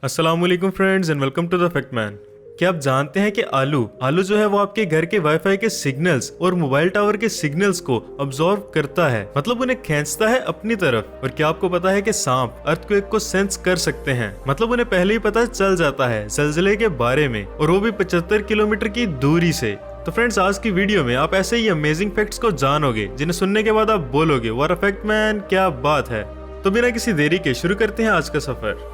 अस्सलाम वालेकुम friends and welcome to the fact man. क्या आप जानते हैं कि आलू जो है वो आपके घर के वाईफाई के सिग्नल्स और मोबाइल टावर के सिग्नल्स को अब्सॉर्ब करता है, मतलब उन्हें खींचता है अपनी तरफ। और क्या आपको पता है कि सांप अर्थक्वेक को सेंस कर सकते हैं, मतलब उन्हें पहले ही पता चल जाता है ज़लज़ले के बारे में, और वो भी 75 किलोमीटर की दूरी से। तो फ्रेंड्स, आज की वीडियो में आप ऐसे ही अमेजिंग फैक्ट्स को जानोगे जिन्हें सुनने के बाद आप बोलोगे व्हाट अ फैक्ट मैन, क्या बात है। तो बिना किसी देरी के शुरू करते हैं आज का सफर।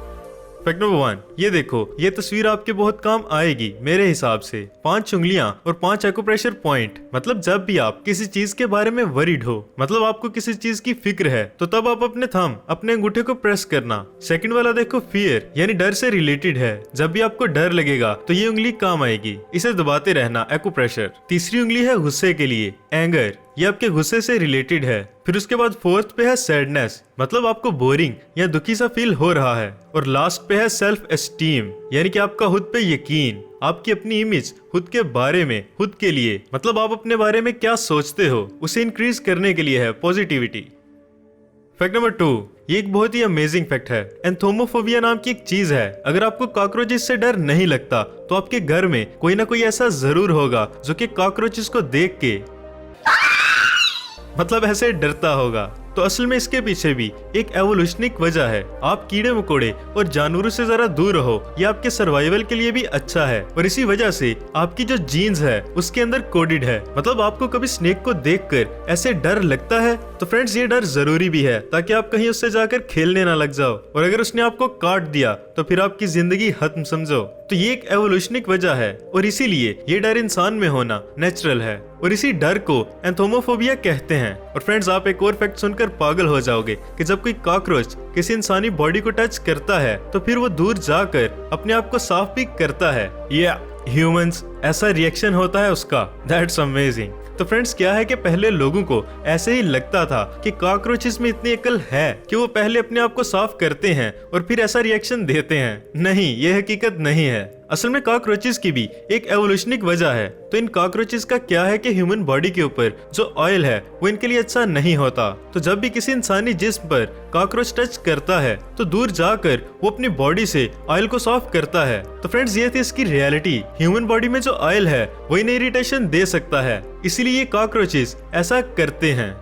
फैक्ट नंबर 1, ये देखो, ये तस्वीर आपके बहुत काम आएगी मेरे हिसाब से। 5 उंगलियां और 5 एक्यूप्रेशर पॉइंट। मतलब जब भी आप किसी चीज के बारे में वरीड हो, मतलब आपको किसी चीज की फिक्र है, तो तब आप अपने थंब, अपने अंगूठे को प्रेस करना। सेकंड वाला देखो, फियर यानी डर से रिलेटेड है। जब भी आपको डर लगेगा तो ये उंगली काम आएगी, इसे दबाते रहना, एक्यूप्रेशर। तीसरी उंगली है गुस्से के लिए, एंगर, ये आपके गुस्से से रिलेटेड है। फिर उसके बाद फोर्थ पे है सैडनेस, मतलब आपको बोरिंग या दुखी सा फील हो रहा है। और लास्ट पे है सेल्फ एस्टीम, यानी कि आपका खुद पे यकीन, आपकी अपनी इमेज खुद के बारे में, खुद के लिए, मतलब आप अपने बारे में क्या सोचते हो उसे इंक्रीज करने के लिए है पॉजिटिविटी। फैक्ट नंबर 2, ये एक बहुत ही अमेजिंग फैक्ट है। एंथोमोफोबिया नाम की एक चीज है। अगर आपको कॉकरोचेस से डर नहीं लगता तो आपके घर में कोई ना कोई ऐसा जरूर होगा जो कि कॉकरोचेस को देख के मतलब ऐसे डरता होगा। तो असल में इसके पीछे भी एक एवोल्यूशनिक वजह है। आप कीड़े मकोड़े और जानवरों से जरा दूर रहो, ये आपके सर्वाइवल के लिए भी अच्छा है। और इसी वजह से आपकी जो जीन्स है उसके अंदर कोडेड है। मतलब आपको कभी स्नेक को देखकर ऐसे डर लगता है तो फ्रेंड्स ये डर जरूरी भी है, ताकि आप कहीं उससे जाकर खेलने ना लग जाओ। और अगर उसने आपको काट दिया तो फिर आपकी जिंदगी खत्म समझो। तो ये एक एवोल्यूशनिक वजह है, और इसीलिए ये डर इंसान में होना नेचुरल है, और इसी डर को एंथोमोफोबिया कहते हैं। और फ्रेंड्स, आप एक और फैक्ट सुनकर पागल हो जाओगे कि जब कोई कॉकरोच किसी इंसानी बॉडी को टच करता है तो फिर वो दूर जाकर अपने आप को साफ भी करता है। या ह्यूमंस, ऐसा रिएक्शन होता है उसका। That's amazing. तो फ्रेंड्स, क्या है कि पहले लोगों को ऐसे ही लगता था कि कॉकरोचेस में इतनी अकल है कि वो पहले अपने आप को साफ करते हैं और फिर ऐसा रिएक्शन देते हैं। नहीं, ये हकीकत नहीं है। असल में कॉकरोचेस की भी एक एवोल्यूशनिक वजह है। तो इन कॉकरोचेस का क्या है कि ह्यूमन बॉडी के ऊपर जो ऑयल है वो इनके लिए अच्छा नहीं होता। तो जब भी किसी इंसानी जिस्म पर कॉकरोच टच करता है तो दूर जाकर वो अपनी बॉडी से ऑयल को साफ करता है। तो फ्रेंड्स, ये थी इसकी रियलिटी। ह्यूमन बॉडी में जो ऑयल है वो इन्हें इरिटेशन दे सकता है, इसीलिए ये कॉकरोचेस ऐसा करते हैं।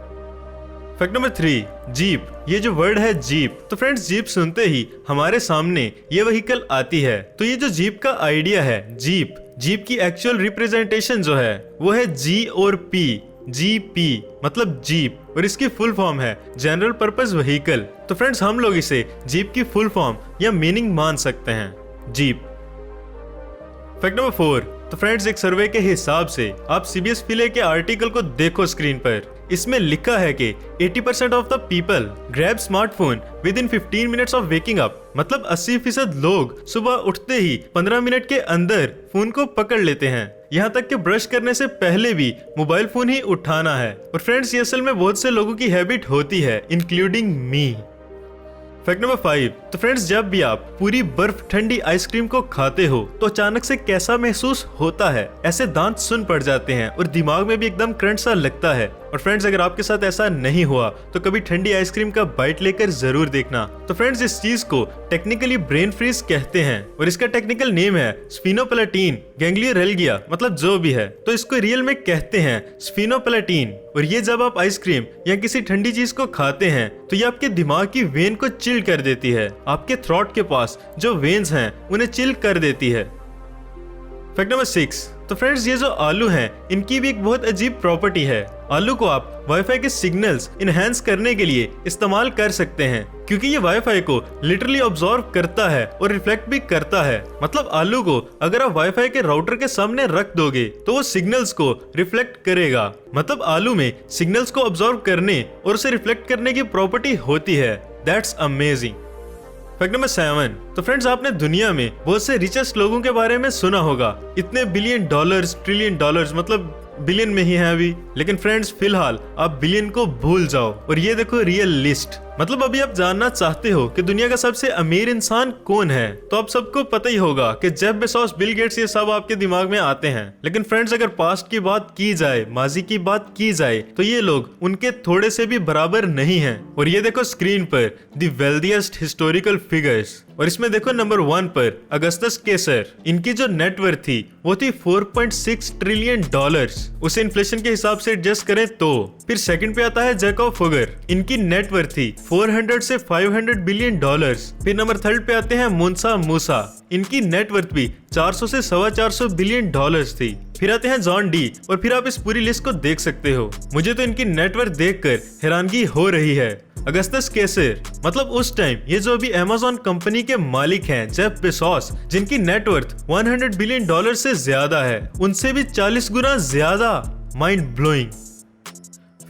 Fact number 3, jeep. ये जो वर्ड है जीप, तो फ्रेंड्स जीप सुनते ही हमारे सामने ये व्हीकल आती है। तो ये जो जीप का आइडिया है, जीप की एक्चुअल रिप्रेजेंटेशन जो है वो है जी और पी, जीपी मतलब जीप, और इसकी फुल फॉर्म है जनरल पर्पस व्हीकल। तो फ्रेंड्स, हम लोग इसे जीप की फुल फॉर्म या मीनिंग मान सकते हैं, जीप। फैक्ट नंबर 4, तो फ्रेंड्स एक सर्वे के हिसाब से, आप सीबीएस फिले के आर्टिकल को देखो स्क्रीन पर, इसमें लिखा है कि 80% of the people grab smartphone with in 15 minutes of waking up. मतलब 80% लोग सुबह उठते ही 15 मिनट के अंदर फोन को पकड़ लेते हैं। यहाँ तक कि ब्रश करने से पहले भी मोबाइल फोन ही उठाना है। और फ्रेंड्स, ये असल में बहुत से लोगों की हैबिट होती है, इंक्लूडिंग मी। फैक्ट नंबर 5, तो फ्रेंड्स जब भी आप पूरी बर्फ ठंडी आइसक्रीम को खाते हो तो अचानक से कैसा महसूस होता है? ऐसे दांत सुन पड़ जाते हैं और दिमाग में भी एकदम करंट सा लगता है। और फ्रेंड्स, अगर आपके साथ ऐसा नहीं हुआ तो कभी ठंडी आइसक्रीम का बाइट लेकर जरूर देखना। तो फ्रेंड्स, इस चीज को टेक्निकली ब्रेन फ्रीज कहते हैं, और इसका टेक्निकल नेम है स्फीनोपेलेटिन गैंग्लियोरेल्गिया, मतलब जो भी है। तो इसको रियल में कहते हैं स्फीनोपेलेटिन। और ये जब आप आइसक्रीम या किसी ठंडी चीज को खाते हैं तो ये आपके दिमाग की वेन को चिल कर देती है। आपके थ्रोट के पास जो वेन्स हैं उन्हें चिल कर देती है। फैक्ट नंबर 6, तो फ्रेंड्स ये जो आलू हैं इनकी भी एक बहुत अजीब प्रॉपर्टी है। आलू को आप वाईफाई के सिग्नल्स इनहेंस करने के लिए इस्तेमाल कर सकते हैं, क्योंकि ये वाईफाई को लिटरली ऑब्जॉर्व करता है और रिफ्लेक्ट भी करता है। मतलब आलू को अगर आप वाईफाई के राउटर के सामने रख दोगे तो वो सिग्नल्स को रिफ्लेक्ट करेगा। मतलब आलू में सिग्नल्स को ऑब्जॉर्व करने और उसे रिफ्लेक्ट करने की प्रॉपर्टी होती है। That's amazing. फैक्ट नंबर 7, तो फ्रेंड्स आपने दुनिया में बहुत से रिचेस्ट लोगों के बारे में सुना होगा। इतने बिलियन डॉलर्स, ट्रिलियन डॉलर्स, मतलब बिलियन में ही है अभी। लेकिन फ्रेंड्स फिलहाल आप बिलियन को भूल जाओ और ये देखो रियल लिस्ट। मतलब अभी आप जानना चाहते हो कि दुनिया का सबसे अमीर इंसान कौन है, तो आप सबको पता ही होगा कि जेफ बेजोस, बिल गेट्स, ये सब आपके दिमाग में आते हैं। लेकिन फ्रेंड्स, अगर पास्ट की बात की जाए, माजी की बात की जाए, तो ये लोग उनके थोड़े से भी बराबर नहीं हैं। और ये देखो स्क्रीन पर द वेल्दिएस्ट हिस्टोरिकल फिगर्स, और इसमें देखो नंबर 1 पर अगस्टस केसर। इनकी जो नेटवर्थ थी वो थी $4.6 ट्रिलियन। उसे इन्फ्लेशन के हिसाब से एडजस्ट करें तो। फिर सेकंड पे आता है जैकब फुगर। इनकी नेटवर्थ थी 400 से $500 बिलियन। फिर नंबर 3 पे आते हैं मुंसा मूसा। इनकी नेटवर्थ भी 400 से $425 बिलियन थी। फिर आते हैं जॉन डी, और फिर आप इस पूरी लिस्ट को देख सकते हो। मुझे तो इनकी नेटवर्थ देखकर हैरानगी हो रही है। अगस्टस केसर, मतलब उस टाइम ये जो अभी अमेज़न कंपनी के मालिक हैं, जेफ बेजोस, जिनकी नेटवर्थ $100 बिलियन से ज्यादा है, उनसे भी 40 गुना ज्यादा। Mind blowing.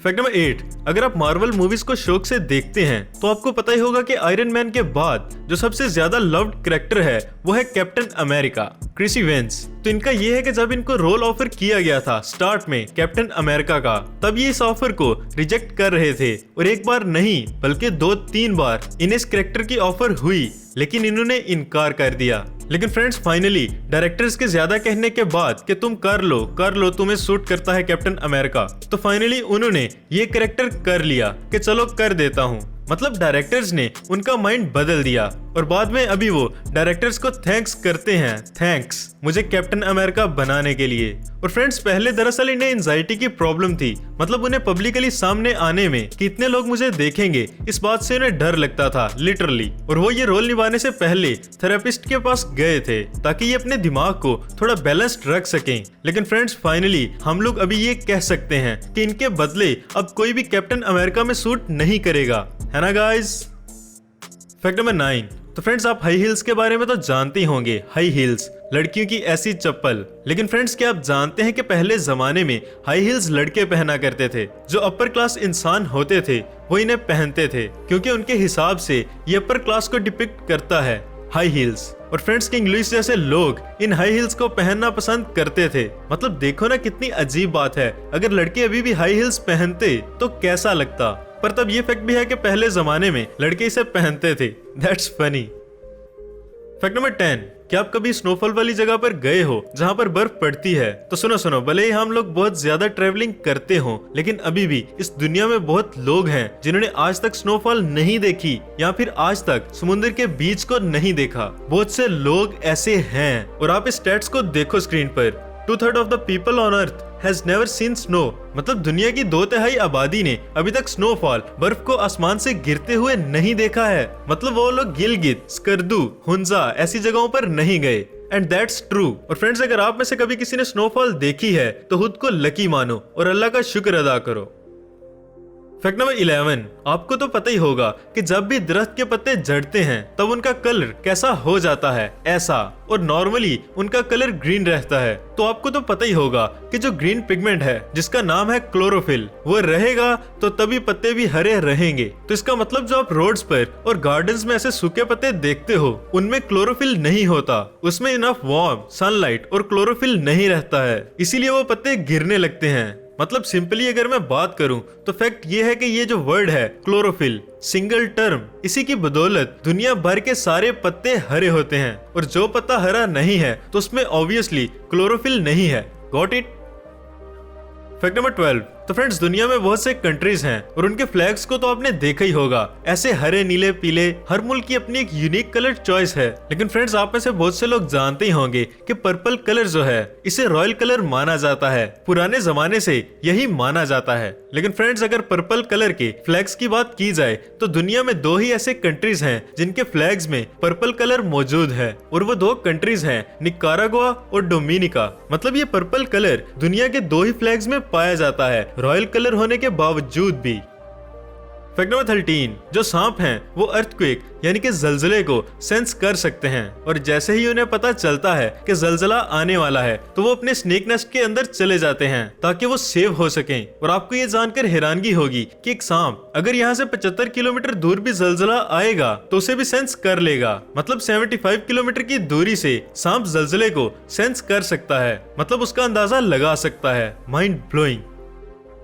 फैक्ट नंबर 8, अगर आप मार्वल मूवीज को शौक से देखते हैं तो आपको पता ही होगा कि आयरन मैन के बाद जो सबसे ज्यादा लव्ड कैरेक्टर है वो है कैप्टन अमेरिका, क्रिस इवेंस। तो इनका ये है कि जब इनको रोल ऑफर किया गया था स्टार्ट में कैप्टन अमेरिका का, तब ये इस ऑफर को रिजेक्ट कर रहे थे, और एक बार नहीं बल्कि 2-3 बार इन्हें इस कैरेक्टर की ऑफर हुई, लेकिन इन्होंने इनकार कर दिया। लेकिन फ्रेंड्स, फाइनली डायरेक्टर्स के ज्यादा कहने के बाद कि तुम कर लो, तुम्हें सूट करता है कैप्टन अमेरिका, तो फाइनली उन्होंने ये कैरेक्टर कर लिया कि चलो कर देता हूँ। मतलब डायरेक्टर्स ने उनका माइंड बदल दिया, और बाद में अभी वो डायरेक्टर्स को थैंक्स करते हैं, थैंक्स मुझे कैप्टन अमेरिका बनाने के लिए। और फ्रेंड्स, पहले दरअसल इन्हें एंजाइटी की प्रॉब्लम थी, मतलब उन्हें पब्लिकली सामने आने में कितने लोग मुझे देखेंगे, इस बात से उन्हें डर लगता था लिटरली। और वो ये रोल निभाने से पहले थेरेपिस्ट के पास गए थे ताकि ये अपने दिमाग को थोड़ा बैलेंस्ड रख सकें। लेकिन फ्रेंड्स, फाइनली हम लोग अभी ये कह सकते हैं कि इनके बदले अब कोई भी कैप्टन अमेरिका में सूट नहीं करेगा, है ना गाइस। फैक्ट नंबर 9, तो फ्रेंड्स, आप हाई हील्स के बारे में तो जानते ही होंगे। हाई हील्स लड़कियों की ऐसी चप्पल। लेकिन फ्रेंड्स, क्या आप जानते हैं कि पहले जमाने में हाई हील्स लड़के पहना करते थे। जो अपर क्लास इंसान होते थे वो इन्हें पहनते थे, क्योंकि उनके हिसाब से ये अपर क्लास को डिपिक्ट करता है हाई हील्स। और फ्रेंड्स, किंग लुइस जैसे लोग इन हाई हील्स को पहनना पसंद करते थे। मतलब देखो ना कितनी अजीब बात है, अगर लड़के अभी भी हाई हील्स पहनते तो कैसा लगता। पर तब ये फैक्ट भी है कि पहले जमाने में लड़के इसे पहनते थे। That's funny. फैक्ट नंबर 10, क्या आप कभी स्नोफॉल वाली जगह पर गए हो जहाँ पर बर्फ पड़ती है? तो सुनो, भले ही हम लोग बहुत ज्यादा ट्रेवलिंग करते हो, लेकिन अभी भी इस दुनिया में बहुत लोग हैं जिन्होंने आज तक स्नोफॉल नहीं देखी, या फिर आज तक समुद्र के बीच को नहीं देखा। बहुत से लोग ऐसे हैं, और आप इस स्टैट्स को देखो स्क्रीन पर। 2/3 of the people on earth has never seen snow. मतलब दुनिया की 2/3 आबादी ने अभी तक स्नोफॉल, बर्फ को आसमान से गिरते हुए नहीं देखा है। मतलब वो लोग गिलगित, स्कर्दू, हुंजा ऐसी जगहों पर नहीं गए। And that's true. और फ्रेंड्स, अगर आप में से कभी किसी ने स्नोफॉल देखी है तो खुद को लकी मानो और अल्लाह का शुक्र अदा करो। फैक्ट नंबर 11, आपको तो पता ही होगा कि जब भी दरख्त के पत्ते झड़ते हैं तब उनका कलर कैसा हो जाता है, ऐसा। और नॉर्मली उनका कलर ग्रीन रहता है। तो आपको तो पता ही होगा कि जो ग्रीन पिगमेंट है जिसका नाम है क्लोरोफिल, वो रहेगा तो तभी पत्ते भी हरे रहेंगे। तो इसका मतलब जो आप रोड्स पर और गार्डन्स में ऐसे सूखे पत्ते देखते हो, उनमें क्लोरोफिल नहीं होता, उसमें इनफ वार्म सनलाइट और क्लोरोफिल नहीं रहता है, इसीलिए वो पत्ते गिरने लगते हैं। मतलब सिंपली अगर मैं बात करूं तो फैक्ट ये है कि ये जो वर्ड है क्लोरोफिल, सिंगल टर्म, इसी की बदौलत दुनिया भर के सारे पत्ते हरे होते हैं, और जो पत्ता हरा नहीं है तो उसमें ऑब्वियसली क्लोरोफिल नहीं है। Got it. फैक्ट नंबर 12, तो फ्रेंड्स, दुनिया में बहुत से कंट्रीज हैं और उनके फ्लैग्स को तो आपने देखा ही होगा, ऐसे हरे, नीले, पीले। हर मुल्क की अपनी एक यूनिक कलर चॉइस है। लेकिन फ्रेंड्स, आप में से बहुत से लोग जानते ही होंगे कि पर्पल कलर जो है इसे रॉयल कलर माना जाता है, पुराने जमाने से यही माना जाता है। लेकिन फ्रेंड्स, अगर पर्पल कलर के फ्लैग्स की बात की जाए तो दुनिया में 2 ही ऐसे कंट्रीज हैं जिनके फ्लैग्स में पर्पल कलर मौजूद है, और वो 2 कंट्रीज हैं निकारागुआ और डोमिनिका। मतलब ये पर्पल कलर दुनिया के 2 ही फ्लैग्स में पाया जाता है, रॉयल कलर होने के बावजूद भी। फैक्ट नंबर 13, जो सांप हैं वो अर्थक्वेक यानी कि जलजले को सेंस कर सकते हैं, और जैसे ही उन्हें पता चलता है कि जलजला आने वाला है तो वो अपने स्नेक नेस्ट के अंदर चले जाते हैं ताकि वो सेव हो सकें। और आपको ये जानकर हैरानगी होगी कि एक सांप अगर यहाँ से 75 किलोमीटर दूर भी जलजला आएगा तो उसे भी सेंस कर लेगा। मतलब 75 किलोमीटर की दूरी से सांप जलजले को सेंस कर सकता है, मतलब उसका अंदाजा लगा सकता है। Mind blowing.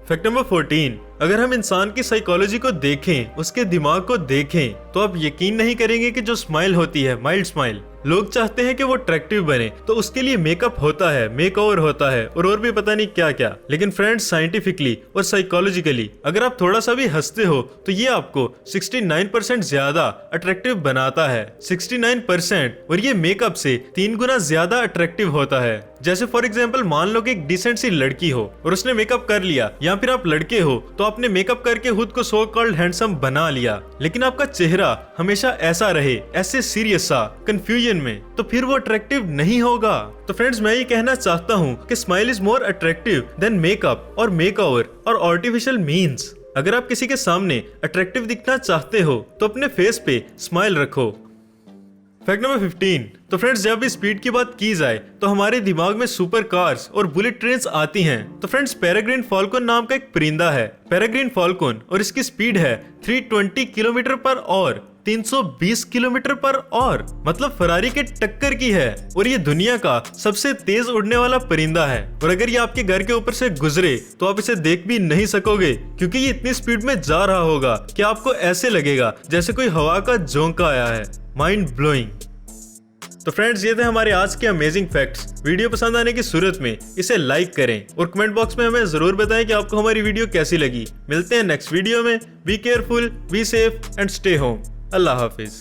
फैक्ट नंबर 14, अगर हम इंसान की साइकोलॉजी को देखें, उसके दिमाग को देखें, तो आप यकीन नहीं करेंगे कि जो स्माइल होती है, माइल्ड स्माइल, लोग चाहते हैं कि वो अट्रैक्टिव बने, तो उसके लिए मेकअप होता है, मेकओवर होता है और भी पता नहीं क्या क्या। लेकिन फ्रेंड्स, साइंटिफिकली और साइकोलॉजिकली अगर आप थोड़ा सा भी हंसते हो तो ये आपको 69% ज्यादा अट्रैक्टिव बनाता है। 69%, और ये मेकअप से 3 गुना ज्यादा अट्रैक्टिव होता है। जैसे फॉर एग्जाम्पल, मान लो कि एक डिसेंट सी लड़की हो और उसने मेकअप कर लिया, या फिर आप लड़के हो तो आपने मेकअप करके खुद को सो कॉल्ड हैंडसम बना लिया, लेकिन आपका चेहरा हमेशा ऐसा रहे, ऐसे सीरियस सा, कंफ्यूजन में, तो फिर वो अट्रैक्टिव नहीं होगा। तो फ्रेंड्स, मैं ये कहना चाहता हूँ कि smile is more attractive than makeup और मेकओवर और आर्टिफिशियल मीन्स। अगर आप किसी के सामने अट्रैक्टिव दिखना चाहते हो तो अपने फेस पे स्माइल रखो। Fact number 15। तो फ्रेंड्स, जब भी स्पीड की बात की जाए तो हमारे दिमाग में सुपर कार्स और बुलेट ट्रेन्स आती हैं। तो फ्रेंड्स, पेरेग्रीन फाल्कन नाम का एक परिंदा है, पेरेग्रीन फाल्कन, और इसकी स्पीड है 320 किलोमीटर पर ऑवर, 320 किलोमीटर पर ऑवर, मतलब फरारी के टक्कर की है। और ये दुनिया का सबसे तेज उड़ने वाला परिंदा है। और अगर ये आपके घर के ऊपर से गुजरे तो आप इसे देख भी नहीं सकोगे, क्योंकि ये इतनी स्पीड में जा रहा होगा कि आपको ऐसे लगेगा जैसे कोई हवा का झोंका आया है। Mind blowing. तो फ्रेंड्स, ये थे हमारे आज के अमेजिंग फैक्ट्स। वीडियो पसंद आने की सूरत में इसे लाइक करें और कमेंट बॉक्स में हमें जरूर बताएं कि आपको हमारी वीडियो कैसी लगी। मिलते हैं नेक्स्ट वीडियो में। Be careful, be safe and stay home. Allah Hafiz.